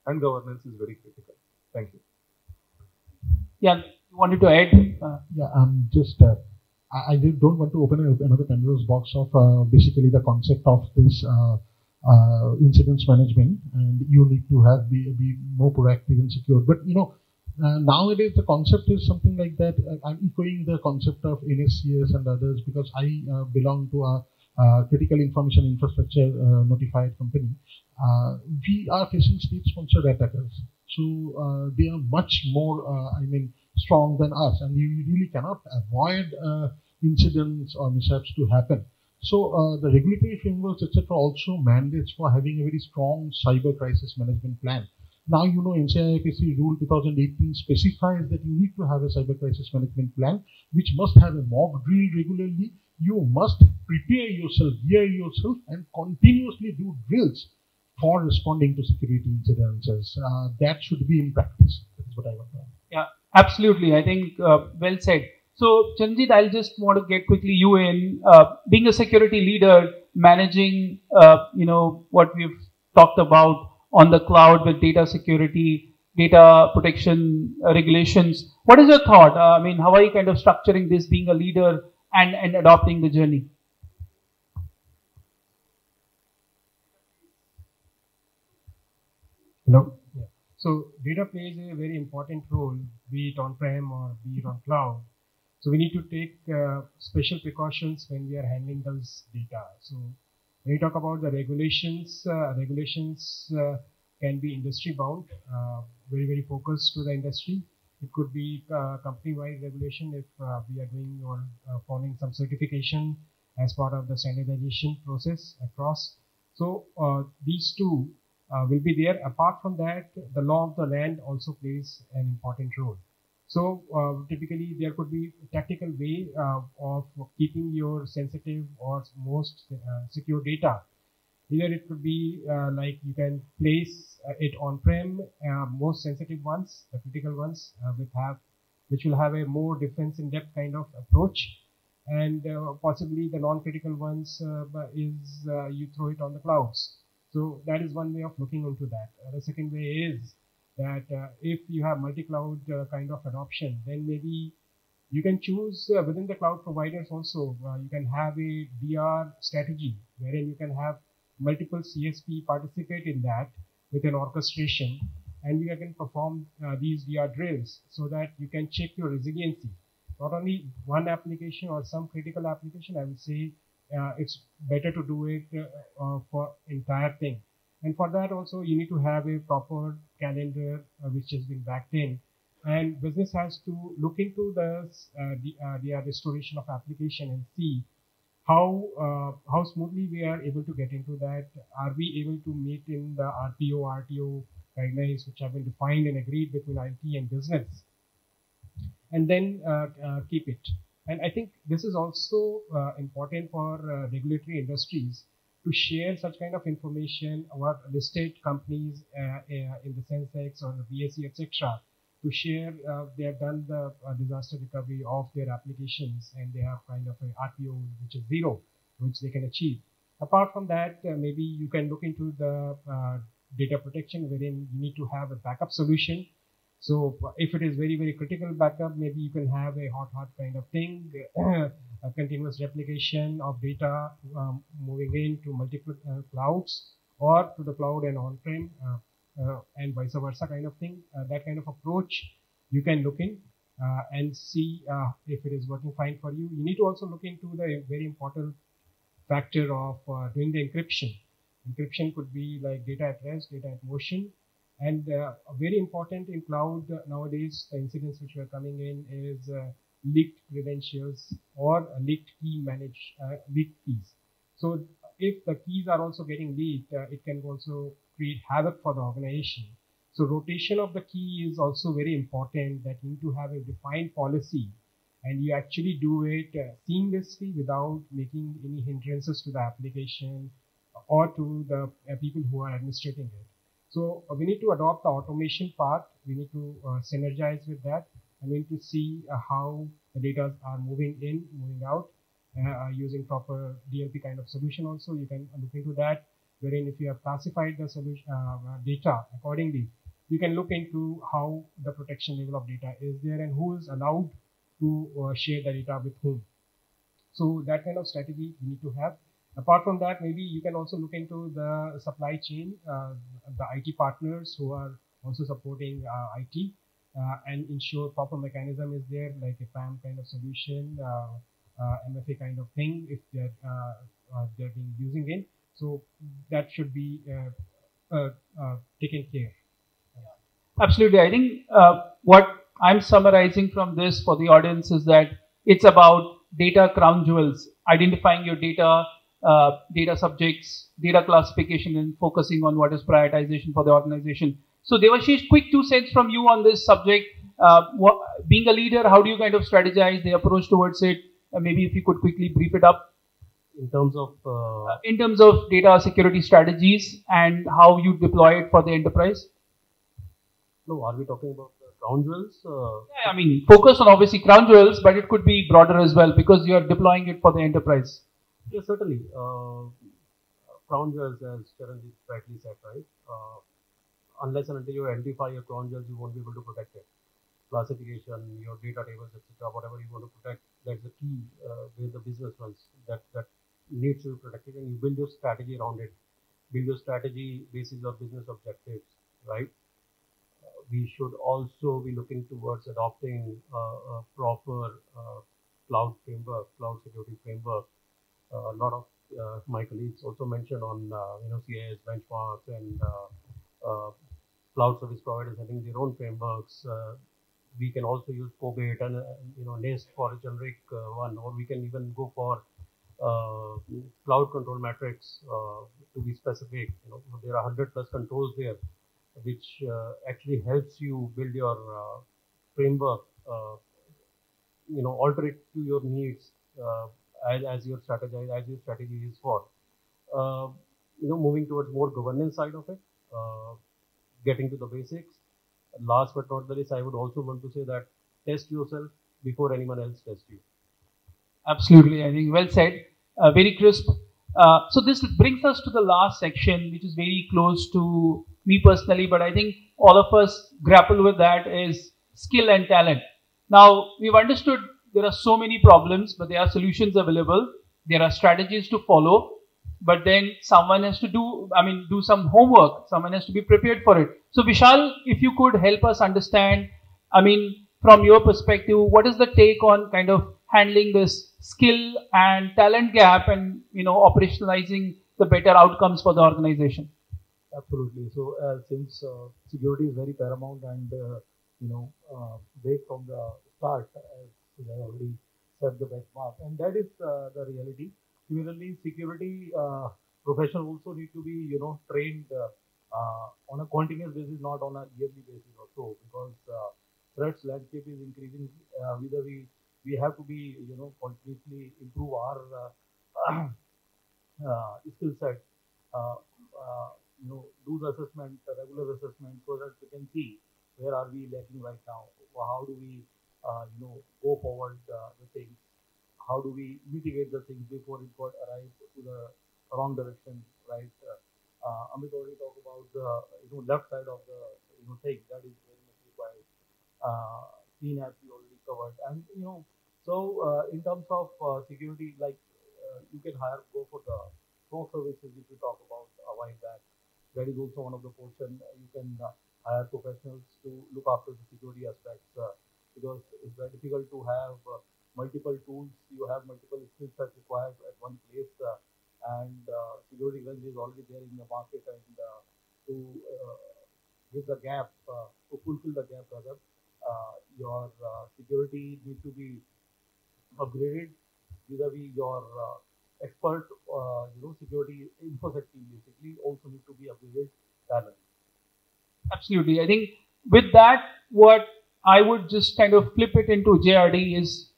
and governance is very critical. Thank you. Yeah, you wanted to add? I just don't want to open another Pandora's box of basically the concept of this incidents management, and you need to be more proactive and secure. But nowadays the concept is something like that. I'm echoing the concept of NSCS and others because I belong to a critical information infrastructure notified company. We are facing state-sponsored attackers, so they are much more, strong than us, and you really cannot avoid incidents or mishaps to happen. So the regulatory frameworks, etc., also mandates for having a very strong cyber crisis management plan. Now, NCIPC Rule 2018 specifies that you need to have a cyber crisis management plan, which must have a mock drill regularly. You must prepare yourself, gear yourself, and continuously do drills for responding to security incidents. That should be in practice. That is what I want to add. Yeah, absolutely. I think well said. So, Chanjit, I'll just want to get quickly you in. Being a security leader, managing, what we've talked about on the cloud with data security, data protection regulations. What is your thought? How are you kind of structuring this, being a leader and adopting the journey? Hello? Yeah. So data plays a very important role, be it on-prem or be it on cloud. So we need to take special precautions when we are handling those data. So when we talk about the regulations, regulations can be industry bound, very, very focused to the industry. It could be company-wide regulation if we are doing or following some certification as part of the standardization process across. So these two will be there. Apart from that, the law of the land also plays an important role. So typically there could be a tactical way of keeping your sensitive or most secure data. Either it could be like you can place it on-prem, most sensitive ones, the critical ones, which will have a more defense in depth kind of approach, and possibly the non-critical ones is you throw it on the clouds. So that is one way of looking into that. The second way is that if you have multi-cloud kind of adoption, then maybe you can choose within the cloud providers also, you can have a DR strategy wherein you can have multiple CSP participate in that with an orchestration, and you can perform these DR drills so that you can check your resiliency. Not only one application or some critical application, I would say it's better to do it for entire thing. And for that also, you need to have a proper calendar which has been backed in. And business has to look into the restoration of application and see how smoothly we are able to get into that. Are we able to meet in the RPO, RTO guidelines which have been defined and agreed between IT and business? And then keep it. And I think this is also important for regulatory industries to share such kind of information about listed companies in the Sensex or the BSE, etc. To share, they have done the disaster recovery of their applications, and they have kind of an RPO which is 0, which they can achieve. Apart from that, maybe you can look into the data protection, wherein you need to have a backup solution. So if it is very, very critical backup, maybe you can have a hot kind of thing, a continuous replication of data moving into multiple clouds or to the cloud and on-prem and vice versa kind of thing. That kind of approach you can look in and see if it is working fine for you. You need to also look into the very important factor of doing the encryption. Encryption could be like data at rest, data at motion. And very important in cloud nowadays, the incidents which are coming in is leaked credentials or leaked leaked keys. So if the keys are also getting leaked, it can also create havoc for the organization. So rotation of the key is also very important, that you need to have a defined policy and you actually do it seamlessly without making any hindrances to the application or to the people who are administrating it. So we need to adopt the automation part. We need to synergize with that, and we need to see how the data are moving in, moving out, using proper DLP kind of solution. Also, you can look into that, wherein if you have classified the solution data accordingly, you can look into how the protection level of data is there and who is allowed to share the data with whom. So that kind of strategy we need to have. Apart from that, maybe you can also look into the supply chain, the IT partners who are also supporting IT and ensure proper mechanism is there, like a PAM kind of solution, MFA kind of thing, if they're being using it. So that should be taken care. Absolutely. I think what I'm summarizing from this for the audience is that it's about data crown jewels, identifying your data, data subjects, data classification, and focusing on what is prioritization for the organization. So Devashish, quick 2 cents from you on this subject. Being a leader, how do you kind of strategize the approach towards it? Maybe if you could quickly brief it up. In terms of data security strategies and how you deploy it for the enterprise. No, are we talking about the crown jewels? Yeah, I mean, focus on obviously crown jewels, but it could be broader as well because you are deploying it for the enterprise. Yes, certainly. Crown jewels, as Charanjit rightly said, right? Unless and until you identify your crown jewels, you won't be able to protect it. Classification, your data tables, etc., whatever you want to protect, that's the key where the business runs. That needs to be protected, and you build your strategy around it. Build your strategy basis your business objectives, right? We should also be looking towards adopting a proper cloud framework, cloud security framework. A lot of my colleagues also mentioned on CIS benchmarks and cloud service providers having their own frameworks. We can also use COBIT and NIST for a generic one, or we can even go for cloud control metrics to be specific. There are 100+ controls there, which actually helps you build your framework, alter it to your needs as your strategy is for. Moving towards more governance side of it, getting to the basics. Last but not the least, I would also want to say that test yourself before anyone else tests you. Absolutely, I think well said, very crisp. So this brings us to the last section, which is very close to me personally, but I think all of us grapple with that, is skill and talent. Now, we've understood there are so many problems, but there are solutions available. There are strategies to follow, but then someone has to do some homework. Someone has to be prepared for it. So Vishal, if you could help us understand, from your perspective, what is the take on kind of handling this skill and talent gap and, operationalizing the better outcomes for the organization? Absolutely. So since security is very paramount and, right from the start, as I already set the benchmark, and that is the reality. Similarly, security professionals also need to be, trained on a continuous basis, not on a yearly basis or so, because threats landscape is increasing. We have to be, continuously improve our skill set. Do the assessment, regular assessment, so that we can see where are we lacking right now. How do we, go forward the things? How do we mitigate the things before it got arrived to the wrong direction, right? Amit already talked about the left side of the thing that is very much required. Clean apps we already covered, and so in terms of security, like you can go for the pro services if you talk about a while back. That is also one of the portion. You can hire professionals to look after the security aspects because it's very difficult to have multiple tools. You have multiple skill sets required at one place, and security lens is already there in the market, and to give the gap, to fulfill the gap rather, your security needs to be upgraded vis-a-vis your expert, security infosec team basically also need to be upgraded parallelly. Absolutely. I think with that, what I would just kind of flip it into JRD is,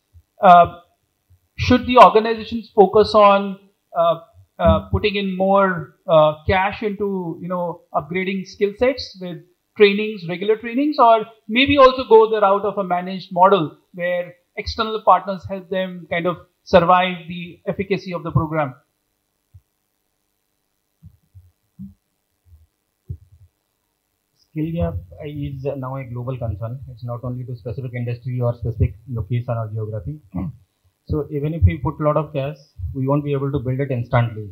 should the organizations focus on putting in more cash into upgrading skill sets with trainings, regular trainings, or maybe also go the route of a managed model where external partners help them kind of survive the efficacy of the program? Skill gap is now a global concern. It's not only to specific industry or specific location or geography. So even if we put a lot of cash, we won't be able to build it instantly.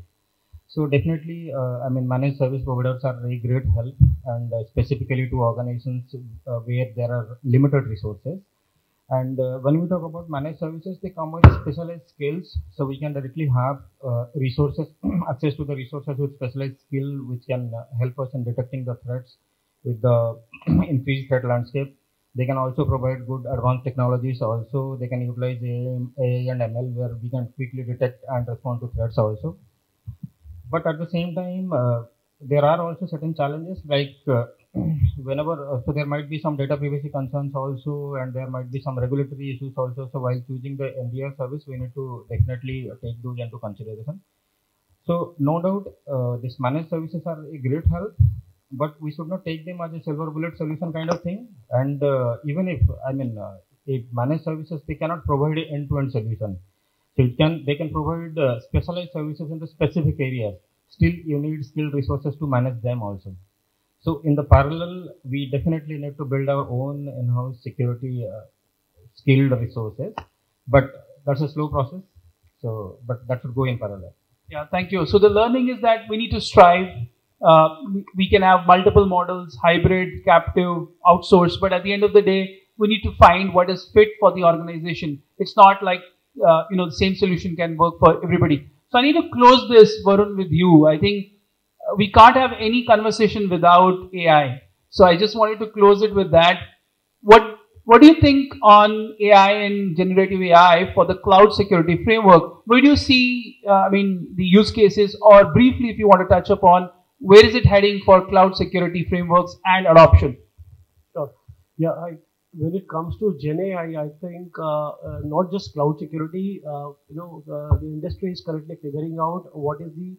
So definitely, managed service providers are very great help, and specifically to organizations where there are limited resources. And when we talk about managed services, they come with specialized skills, so we can directly have resources, access to the resources with specialized skill, which can help us in detecting the threats with the increased threat landscape. They can also provide good advanced technologies. Also, they can utilize AI and ML, where we can quickly detect and respond to threats also. But at the same time, there are also certain challenges, like whenever, so there might be some data privacy concerns also, and there might be some regulatory issues also. So while choosing the MDR service, we need to definitely take those into consideration. So no doubt, these managed services are a great help, but we should not take them as a silver bullet solution kind of thing. And even if, if managed services, they cannot provide an end-to-end solution. So they can provide specialized services in the specific areas. Still, you need skilled resources to manage them also. So in the parallel, we definitely need to build our own in-house security skilled resources, but that's a slow process. So, but that should go in parallel. Yeah, thank you. So the learning is that we need to strive We can have multiple models, hybrid, captive, outsourced, but at the end of the day, we need to find what is fit for the organization. It's not like, the same solution can work for everybody. So I need to close this, Varun, with you. I think we can't have any conversation without AI. So I just wanted to close it with that. What do you think on AI and generative AI for the cloud security framework? Where do you see, the use cases, or briefly, if you want to touch upon, where is it heading for cloud security frameworks and adoption? Sure. Yeah, when it comes to Gen AI, I think not just cloud security, the industry is currently figuring out what is the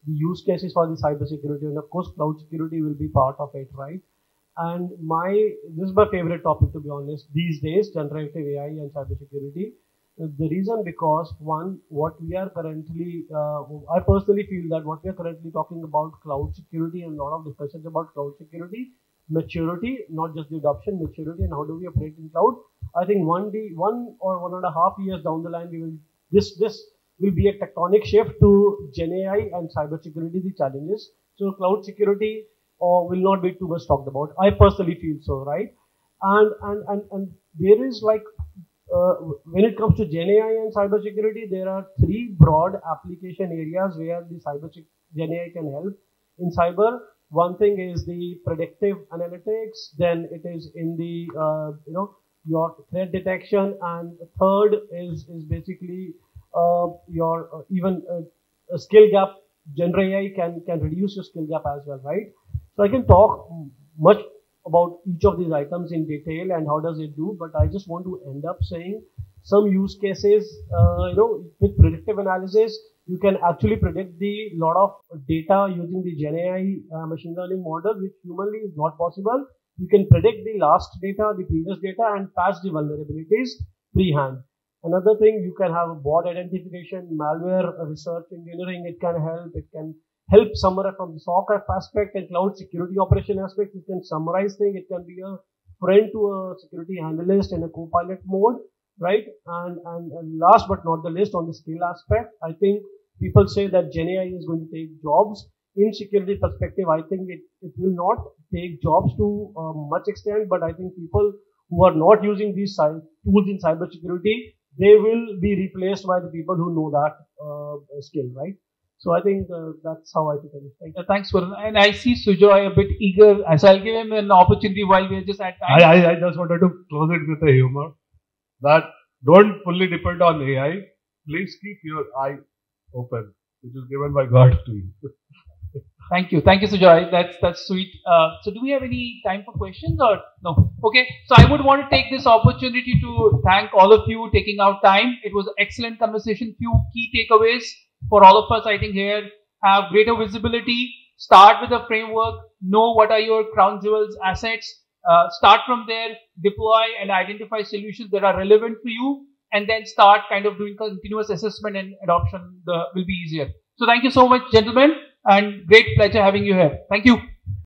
use cases for the cybersecurity, and of course, cloud security will be part of it, right? And this is my favorite topic, to be honest, these days, generative AI and cybersecurity. The reason because, one, what we are currently, I personally feel that what we are currently talking about cloud security and a lot of discussions about cloud security, maturity, not just the adoption, maturity, and how do we operate in cloud. I think 1 or 1.5 years down the line, this will be a tectonic shift to Gen AI and cybersecurity, the challenges. So cloud security will not be too much talked about. I personally feel so, right? And there is like, when it comes to Gen AI and cybersecurity, there are 3 broad application areas where the Gen AI can help in cyber. One thing is the predictive analytics, then it is in the your threat detection, and third is basically your even a skill gap. Gen AI can reduce your skill gap as well, right? So I can talk much about each of these items in detail and how does it do, but I just want to end up saying some use cases, with predictive analysis, you can actually predict the lot of data using the Gen AI machine learning model, which humanly is not possible. You can predict the last data, the previous data, and patch the vulnerabilities freehand. Another thing, you can have bot identification, malware research engineering. It can help summarize from the SOC aspect and cloud security operation aspect. It can summarize things. It can be a friend to a security analyst in a co-pilot mode, right? And last but not the least, on the skill aspect, I think people say that Gen AI is going to take jobs. In security perspective, I think it will not take jobs to much extent, but I think people who are not using these tools in cybersecurity, they will be replaced by the people who know that skill, right? So I think that's how I think it. Thanks, Varun. And I see Sujoy a bit eager, so I'll give him an opportunity while we're just at time. I just wanted to close it with a humor that don't fully depend on AI. Please keep your eye open, which is given by God to you. Thank you, Sujoy. That's sweet. So do we have any time for questions or no? Okay. So I would want to take this opportunity to thank all of you taking out time. It was an excellent conversation. Few key takeaways for all of us, I think, here: have greater visibility, start with a framework, know what are your crown jewels assets, start from there, deploy and identify solutions that are relevant for you, and then start kind of doing continuous assessment, and adoption will be easier. So thank you so much, gentlemen, and great pleasure having you here. Thank you.